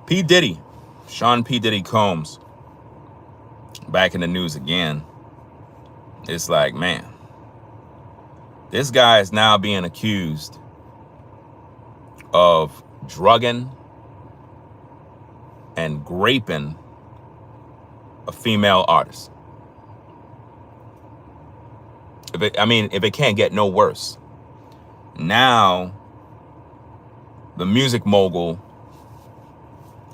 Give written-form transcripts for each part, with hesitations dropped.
P. Diddy, Sean P. Diddy Combs, back in the news again. It's like, man, this guy is now being accused of drugging and raping a female artist. If it can't get no worse. Now, the music mogul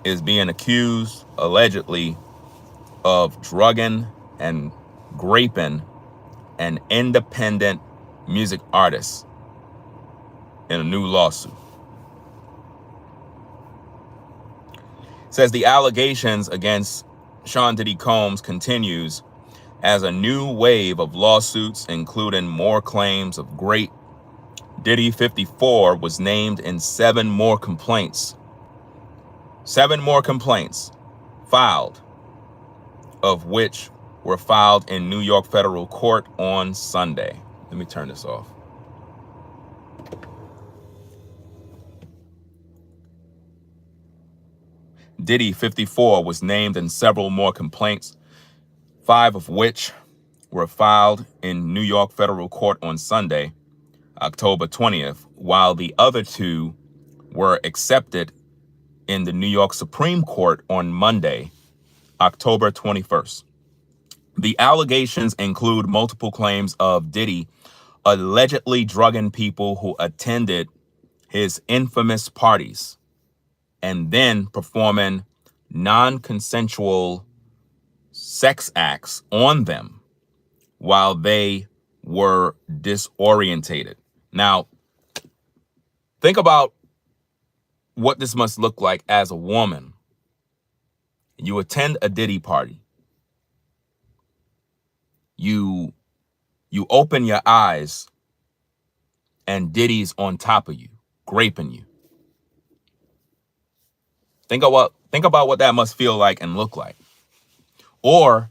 is being accused, allegedly, of drugging and raping an independent music artist in a new lawsuit. It says the allegations against Sean Diddy Combs continues as a new wave of lawsuits, including more claims of rape. Diddy 54 was named in 7 more complaints. 7 more complaints filed, of which were filed in New York federal court on Sunday. Let me turn this off. Diddy 54 was named in several more complaints, 5 of which were filed in New York federal court on Sunday, October 20th, while the other 2 were accepted in the New York Supreme Court on Monday, October 21st. The allegations include multiple claims of Diddy allegedly drugging people who attended his infamous parties and then performing non-consensual sex acts on them while they were disorientated. Now, think about what this must look like as a woman. You attend a Diddy party. You open your eyes and Diddy's on top of you, raping you. Think about what that must feel like and look like. Or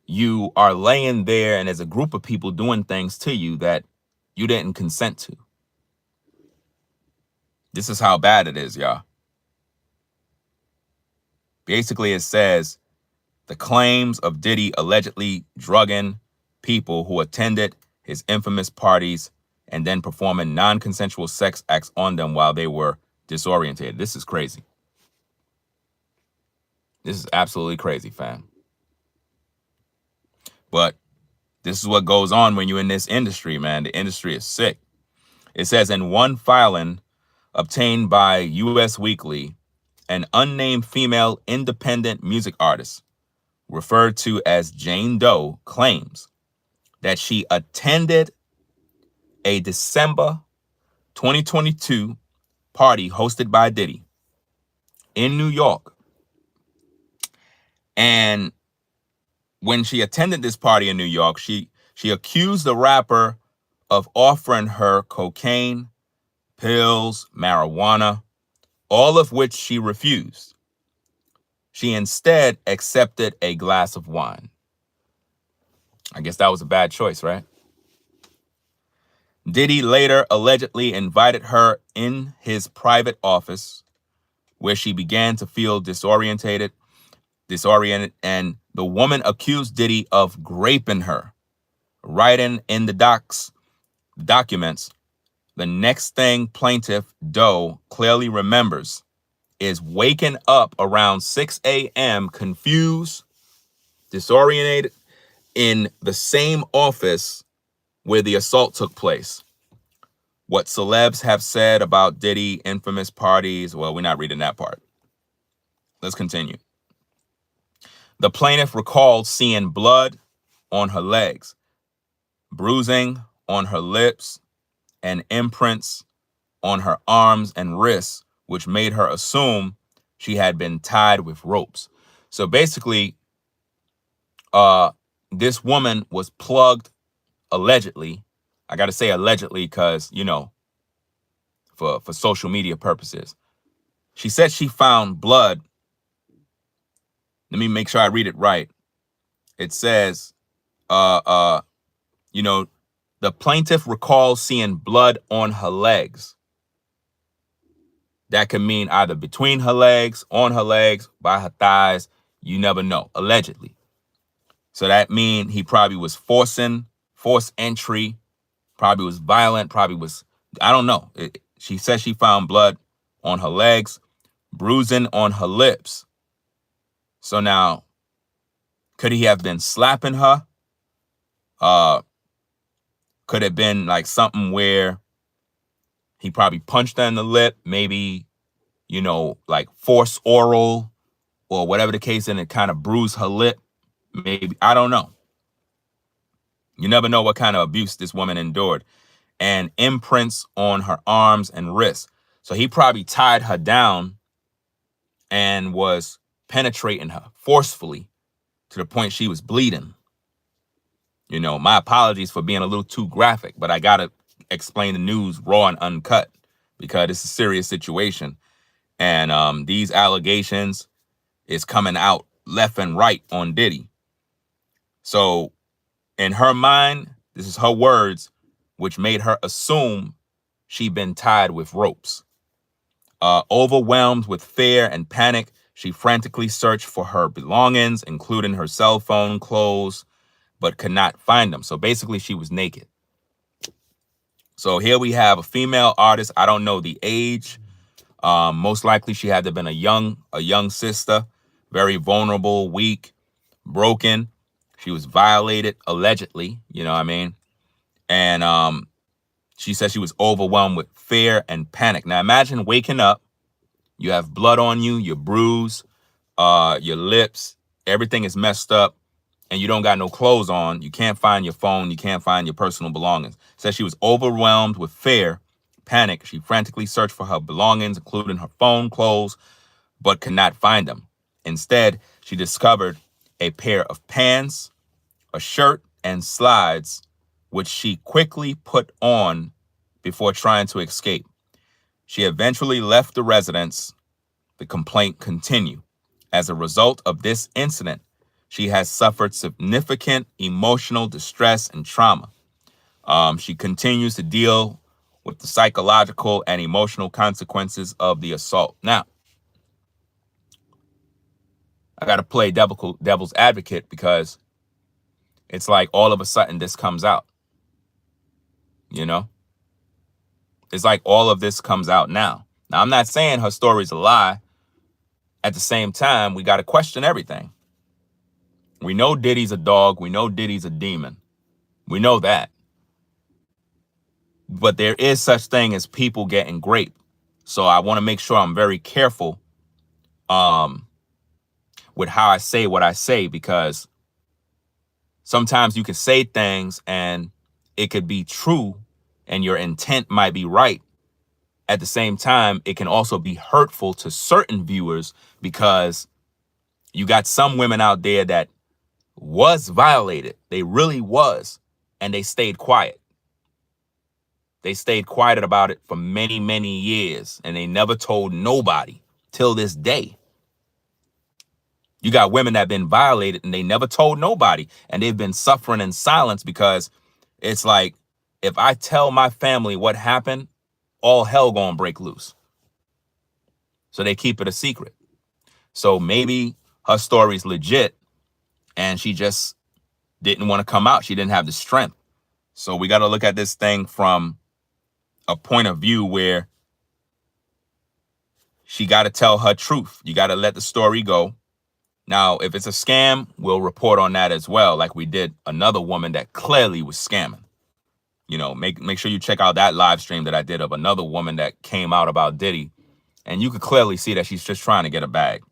you are laying there and there's a group of people doing things to you that you didn't consent to. This is how bad it is, y'all. Basically, it says the claims of Diddy allegedly drugging people who attended his infamous parties and then performing non-consensual sex acts on them while they were disoriented. This is crazy. This is absolutely crazy, fam. But this is what goes on when you're in this industry, man. The industry is sick. It says in one filing obtained by US Weekly, an unnamed female independent music artist, referred to as Jane Doe, claims that she attended a December 2022 party hosted by Diddy in New York. And when she attended this party in New York, she accused the rapper of offering her cocaine, pills, marijuana, all of which she refused. She instead accepted a glass of wine. I guess that was a bad choice, right? Diddy later allegedly invited her in his private office, where she began to feel disoriented, and the woman accused Diddy of raping her, writing in the documents, the next thing plaintiff Doe clearly remembers is waking up around 6 a.m. confused, disoriented, in the same office where the assault took place. What celebs have said about Diddy infamous parties, well, we're not reading that part. Let's continue. The plaintiff recalled seeing blood on her legs, bruising on her lips, and imprints on her arms and wrists, which made her assume she had been tied with ropes. So basically, this woman was plugged, allegedly. I got to say allegedly because, for social media purposes. She said she found blood. Let me make sure I read it right. It says, the plaintiff recalls seeing blood on her legs, That could mean either between her legs, on her legs, by her thighs. You never know, allegedly. So that means he probably was forced entry, probably was violent, probably was, I don't know. She says she found blood on her legs, bruising on her lips. So now, could he have been slapping her? Could it have been like something where he probably punched her in the lip, maybe, like force oral or whatever the case, and it kind of bruised her lip? Maybe, I don't know. You never know what kind of abuse this woman endured. And imprints on her arms and wrists. So he probably tied her down and was penetrating her forcefully to the point she was bleeding. My apologies for being a little too graphic, but I got to explain the news raw and uncut because it's a serious situation. And these allegations is coming out left and right on Diddy. So in her mind, this is her words, which made her assume she'd been tied with ropes. Overwhelmed with fear and panic, she frantically searched for her belongings, including her cell phone, clothes, but could not find them. So basically, she was naked. So here we have a female artist. I don't know the age. Most likely, she had to have been a young sister, very vulnerable, weak, broken. She was violated, allegedly. You know what I mean? And she said she was overwhelmed with fear and panic. Now, imagine waking up. You have blood on you, you're bruised, your lips, everything is messed up, and you don't got no clothes on. You can't find your phone. You can't find your personal belongings. Says she was overwhelmed with fear, panic. She frantically searched for her belongings, including her phone, clothes, but could not find them. Instead, she discovered a pair of pants, a shirt, and slides, which she quickly put on before trying to escape. She eventually left the residence. The complaint continued. As a result of this incident, she has suffered significant emotional distress and trauma. She continues to deal with the psychological and emotional consequences of the assault. Now, I got to play devil's advocate because it's like all of a sudden this comes out. It's like all of this comes out now. Now, I'm not saying her story's a lie. At the same time, we got to question everything. We know Diddy's a dog. We know Diddy's a demon. We know that. But there is such thing as people getting raped. So I want to make sure I'm very careful with how I say what I say, because sometimes you can say things and it could be true and your intent might be right. At the same time, it can also be hurtful to certain viewers because you got some women out there that was violated. They really was. And they stayed quiet. They stayed quiet about it for many, many years. And they never told nobody till this day. You got women that have been violated and they never told nobody. And they've been suffering in silence because it's like, if I tell my family what happened, all hell gonna break loose. So they keep it a secret. So maybe her story's legit and she just didn't want to come out. She didn't have the strength. So we got to look at this thing from a point of view where she got to tell her truth. You got to let the story go. Now, if it's a scam, we'll report on that as well, like we did another woman that clearly was scamming. Make sure you check out that live stream that I did of another woman that came out about Diddy. And you could clearly see that she's just trying to get a bag,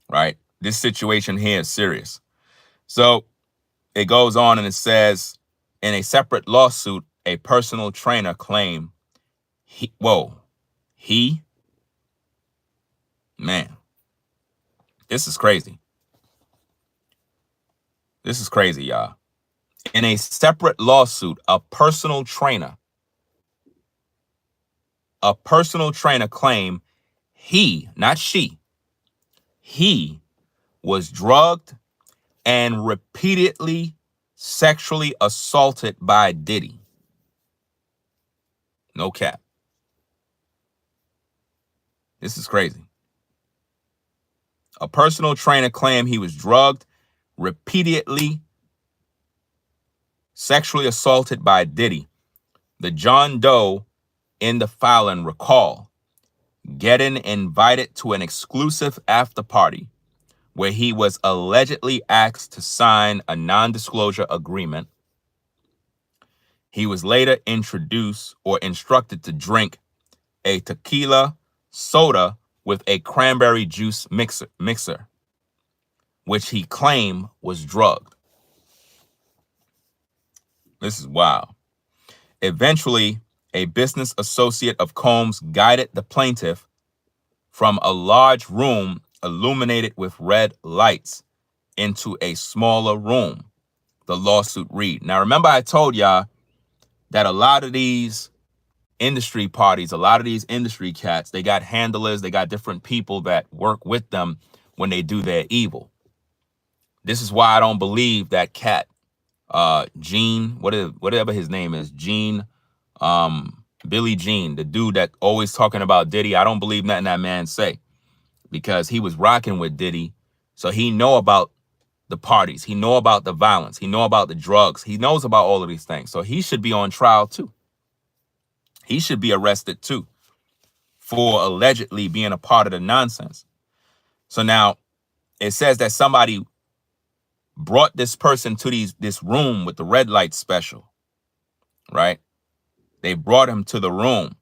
right? This situation here is serious. So it goes on and it says, in a separate lawsuit, a personal trainer claimed man, this is crazy. This is crazy, y'all. In a separate lawsuit, a personal trainer claimed he, not she, he was drugged and repeatedly sexually assaulted by Diddy. No cap. This is crazy. A personal trainer claimed he was drugged, repeatedly sexually assaulted by Diddy. The John Doe in the filing recall getting invited to an exclusive after party where he was allegedly asked to sign a non-disclosure agreement. He was later introduced or instructed to drink a tequila soda with a cranberry juice mixer, which he claimed was drugged. This is wild. Eventually, a business associate of Combs guided the plaintiff from a large room illuminated with red lights into a smaller room, the lawsuit read. Now, remember I told y'all that a lot of these industry parties, a lot of these industry cats, they got handlers, they got different people that work with them when they do their evil. This is why I don't believe that cat, Gene, whatever his name is, Gene, Billy Jean, the dude that always talking about Diddy. I don't believe nothing that man say, because he was rocking with Diddy. So he know about the parties. He know about the violence. He know about the drugs. He knows about all of these things. So he should be on trial too. He should be arrested too for allegedly being a part of the nonsense. So now it says that somebody brought this person to this room with the red light special, right? They brought him to the room.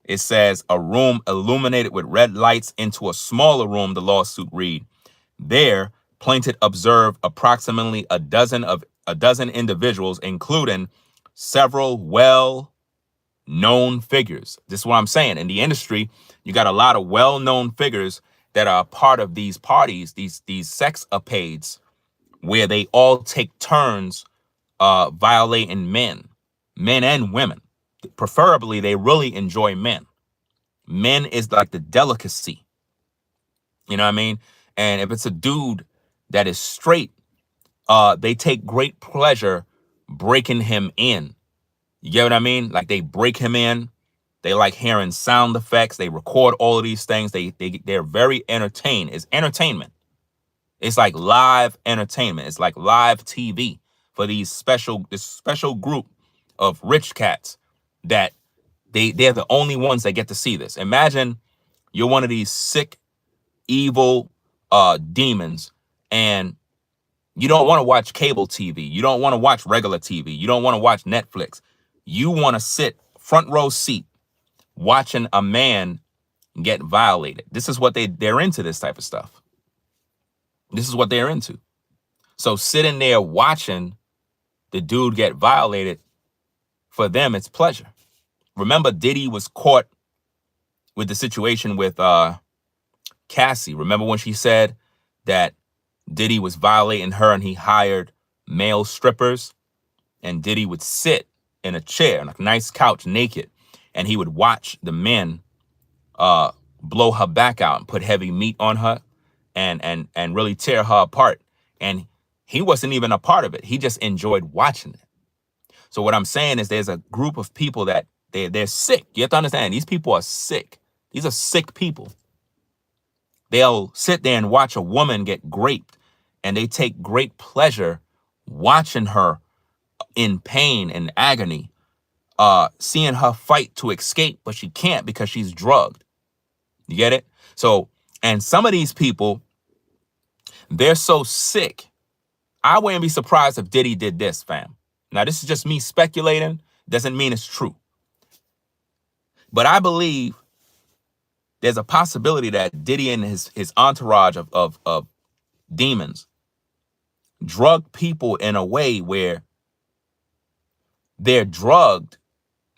It says a room illuminated with red lights into a smaller room, the lawsuit read. There, plaintiff observed approximately a dozen individuals, including several well-known figures. This is what I'm saying. In the industry, you got a lot of well-known figures that are a part of these parties, these sex escapades, where they all take turns violating men and women. Preferably, they really enjoy men. Men is like the delicacy. You know what I mean? And if it's a dude that is straight, they take great pleasure breaking him in. You get what I mean? Like they break him in. They like hearing sound effects. They record all of these things. They're very entertained. It's entertainment. It's like live entertainment. It's like live TV for this special group of rich cats that they're the only ones that get to see this. Imagine you're one of these sick, evil demons, and you don't want to watch cable TV. You don't want to watch regular TV. You don't want to watch Netflix. You want to sit front row seat watching a man get violated. This is what they're into, this type of stuff. This is what they're into. So sitting there watching the dude get violated, for them, it's pleasure. Remember, Diddy was caught with the situation with Cassie. Remember when she said that Diddy was violating her and he hired male strippers, and Diddy would sit in a chair, on a nice couch, naked, and he would watch the men blow her back out and put heavy meat on her and really tear her apart. And he wasn't even a part of it. He just enjoyed watching it. So what I'm saying is there's a group of people that they're sick. You have to understand, these people are sick. These are sick people. They'll sit there and watch a woman get raped, and they take great pleasure watching her in pain and agony, seeing her fight to escape, but she can't because she's drugged. You get it? So, and some of these people, they're so sick. I wouldn't be surprised if Diddy did this, fam. Now, this is just me speculating. Doesn't mean it's true. But I believe there's a possibility that Diddy and his entourage of demons drug people in a way where they're drugged,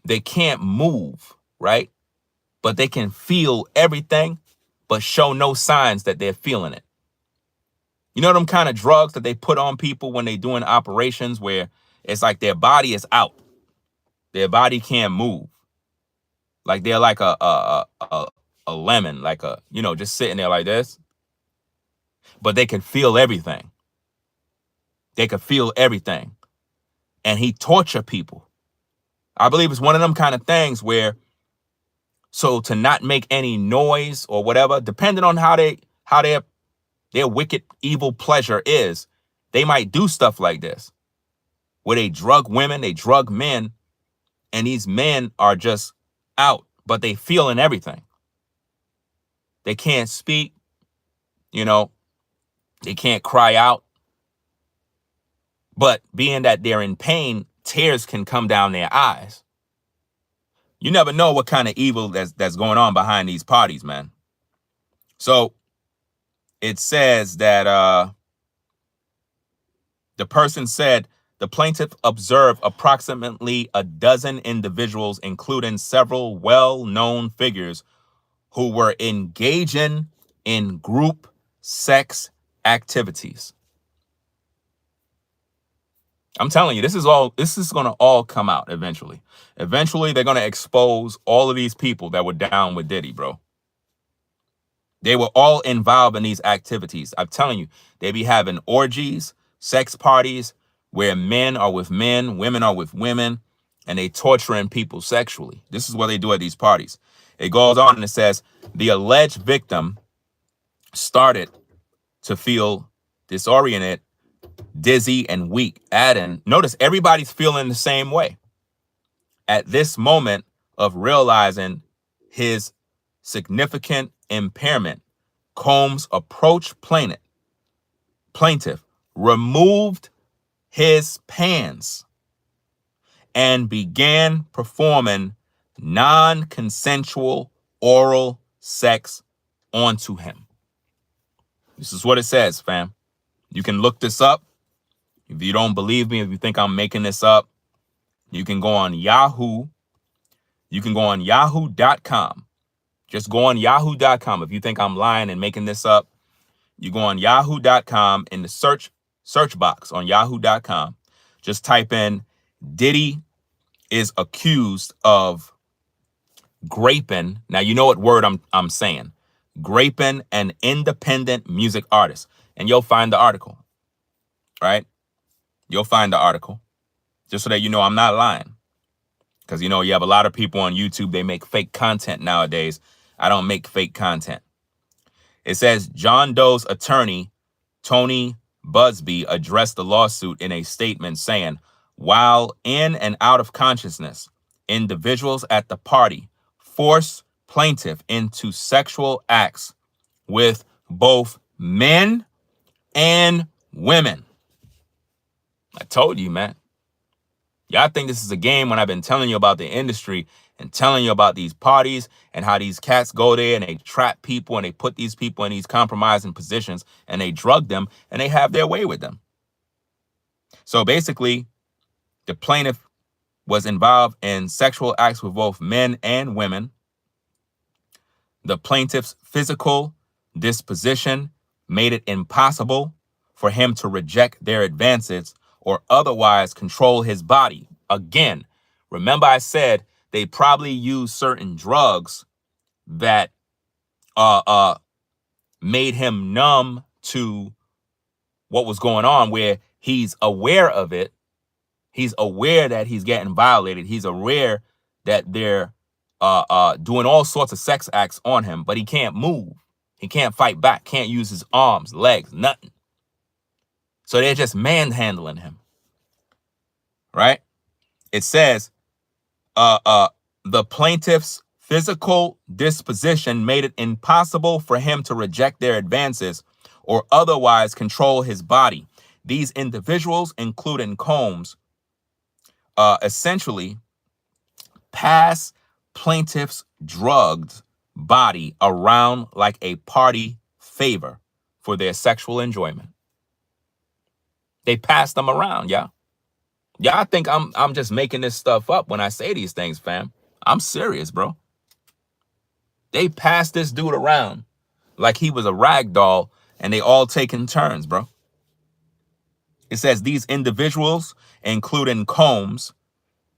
they can't move, right? But they can feel everything, but show no signs that they're feeling it. You know them kind of drugs that they put on people when they're doing operations where it's like their body is out. Their body can't move. Like they're like a lemon, like just sitting there like this. But they can feel everything. They can feel everything. And he torture people. I believe it's one of them kind of things where So to not make any noise or whatever, depending on how their wicked, evil pleasure is, they might do stuff like this, where they drug women, they drug men, and these men are just out, but they feeling everything. They can't speak, you know, they can't cry out. But being that they're in pain, tears can come down their eyes. You never know what kind of evil that's going on behind these parties, man. So it says that the person said the plaintiff observed approximately a dozen individuals, including several well-known figures, who were engaging in group sex activities. I'm telling you, this is going to all come out eventually. Eventually, they're going to expose all of these people that were down with Diddy, bro. They were all involved in these activities. I'm telling you, they be having orgies, sex parties, where men are with men, women are with women, and they torturing people sexually. This is what they do at these parties. It goes on and it says, the alleged victim started to feel disoriented, dizzy, and weak. Adding, notice everybody's feeling the same way. At this moment of realizing his significant impairment, Combs approached plaintiff, removed his pants, and began performing non-consensual oral sex onto him. This is what it says, fam. You can look this up. If you don't believe me, if you think I'm making this up, you can go on Yahoo. You can go on yahoo.com. Just go on yahoo.com. If you think I'm lying and making this up, you go on yahoo.com in the search box on yahoo.com. Just type in Diddy is accused of graping. Now, you know what word I'm saying. Graping an independent music artist. And you'll find the article, right? You'll find the article just so that you know I'm not lying. Because, you know, you have a lot of people on YouTube, they make fake content nowadays. I don't make fake content. It says John Doe's attorney, Tony Busby, addressed the lawsuit in a statement saying, while in and out of consciousness, individuals at the party forced plaintiff into sexual acts with both men and women. I told you, man. Y'all think this is a game when I've been telling you about the industry and telling you about these parties and how these cats go there and they trap people and they put these people in these compromising positions and they drug them and they have their way with them. So basically, the plaintiff was involved in sexual acts with both men and women. The plaintiff's physical disposition made it impossible for him to reject their advances or otherwise control his body. Again, remember I said they probably used certain drugs that made him numb to what was going on, where he's aware of it. He's aware that he's getting violated. He's aware that they're doing all sorts of sex acts on him, but he can't move. He can't fight back, can't use his arms, legs, nothing. So they're just manhandling him, right? It says the plaintiff's physical disposition made it impossible for him to reject their advances or otherwise control his body. These individuals, including Combs, essentially pass plaintiff's drugged body around like a party favor for their sexual enjoyment. They pass them around, y'all. Y'all think I'm just making this stuff up when I say these things, fam. I'm serious, bro. They pass this dude around like he was a rag doll and they all taking turns, bro. It says these individuals, including Combs,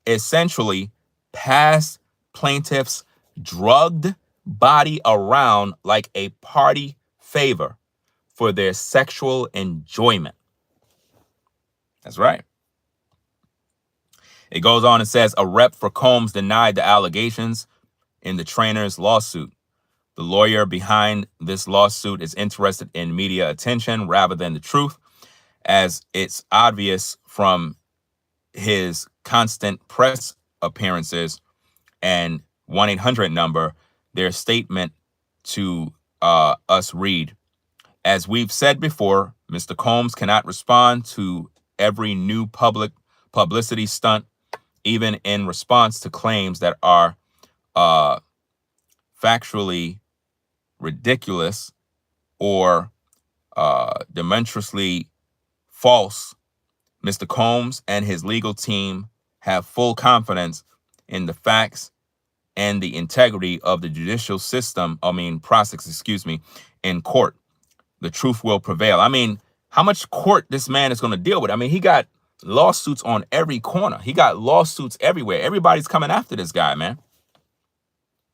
essentially pass plaintiff's drugged body around like a party favor for their sexual enjoyment. That's right. It goes on and says a rep for Combs denied the allegations in the trainer's lawsuit. The lawyer behind this lawsuit is interested in media attention rather than the truth, as it's obvious from his constant press appearances and 1-800 number. Their statement to us read, as we've said before, Mr. Combs cannot respond to every new publicity stunt, even in response to claims that are factually ridiculous or demonstrably false. Mr. Combs and his legal team have full confidence in the facts and the integrity of the judicial system, process, in court. The truth will prevail. I mean, how much court this man is going to deal with? I mean, he got lawsuits on every corner. He got lawsuits everywhere. Everybody's coming after this guy, man.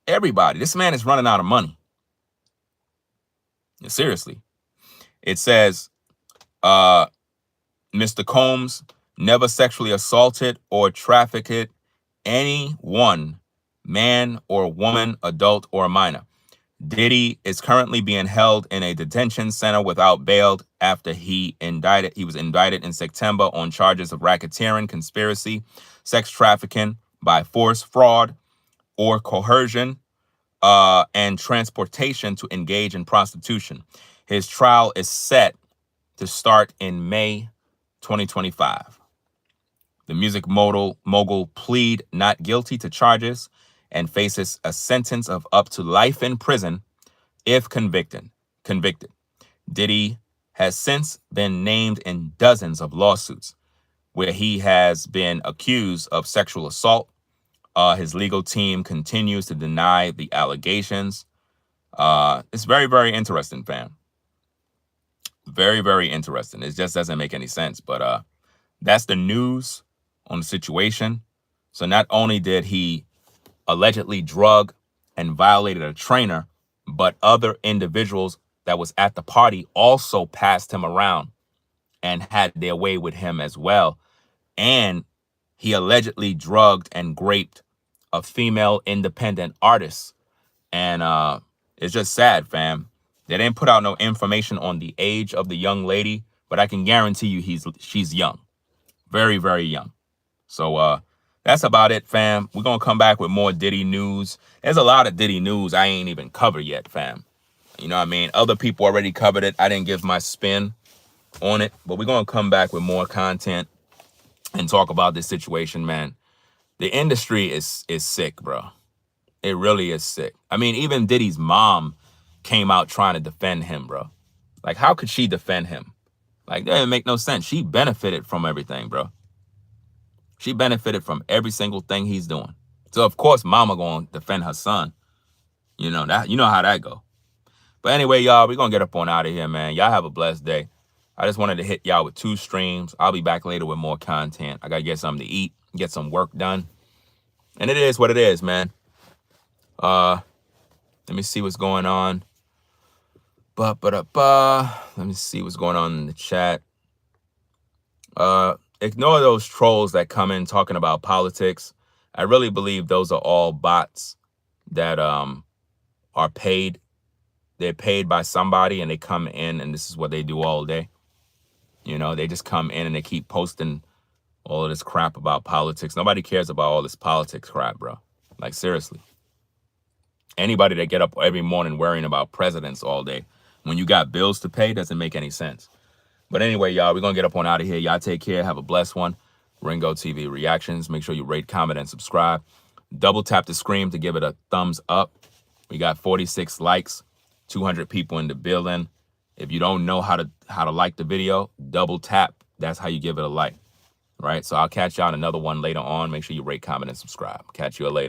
Everybody. This man is running out of money. Seriously. It says, Mr. Combs never sexually assaulted or trafficked anyone, man or woman, adult or minor. Diddy is currently being held in a detention center without bail after he was indicted in September on charges of racketeering, conspiracy, sex trafficking by force, fraud, or coercion, and transportation to engage in prostitution. His trial is set to start in May 2025. The music mogul plead not guilty to charges and faces a sentence of up to life in prison if convicted. Diddy has since been named in dozens of lawsuits where he has been accused of sexual assault. His legal team continues to deny the allegations. It's very, very interesting, fam. Very, very interesting. It just doesn't make any sense. But that's the news on the situation. So not only did he allegedly drug and violated a trainer, but other individuals that was at the party also passed him around and had their way with him as well. And he allegedly drugged and raped a female independent artist. And it's just sad, fam. They didn't put out no information on the age of the young lady, but I can guarantee you she's young. Very, very young. So that's about it, fam. We're going to come back with more Diddy news. There's a lot of Diddy news I ain't even covered yet, fam. You know what I mean? Other people already covered it. I didn't give my spin on it, but we're going to come back with more content and talk about this situation, man. The industry is sick, bro. It really is sick. I mean, even Diddy's mom came out trying to defend him, bro. Like, how could she defend him? Like, that didn't make no sense. She benefited from everything, bro. She benefited from every single thing he's doing. So, of course, mama going to defend her son. You know how that go. But anyway, y'all, we're going to get up on out of here, man. Y'all have a blessed day. I just wanted to hit y'all with 2 streams. I'll be back later with more content. I got to get something to eat, get some work done. And it is what it is, man. Let me see what's going on. Let me see what's going on in the chat. Ignore those trolls that come in talking about politics. I really believe those are all bots that are paid. They're paid by somebody and they come in and this is what they do all day. You know, they just come in and they keep posting all of this crap about politics. Nobody cares about all this politics crap, bro. Like, seriously. Anybody that get up every morning worrying about presidents all day when you got bills to pay doesn't make any sense. But anyway, y'all, we're going to get up on out of here. Y'all take care. Have a blessed one. Ringo TV Reactions. Make sure you rate, comment, and subscribe. Double tap the screen to give it a thumbs up. We got 46 likes, 200 people in the building. If you don't know how to like the video, double tap. That's how you give it a like. Right? So I'll catch y'all on another one later on. Make sure you rate, comment, and subscribe. Catch you later.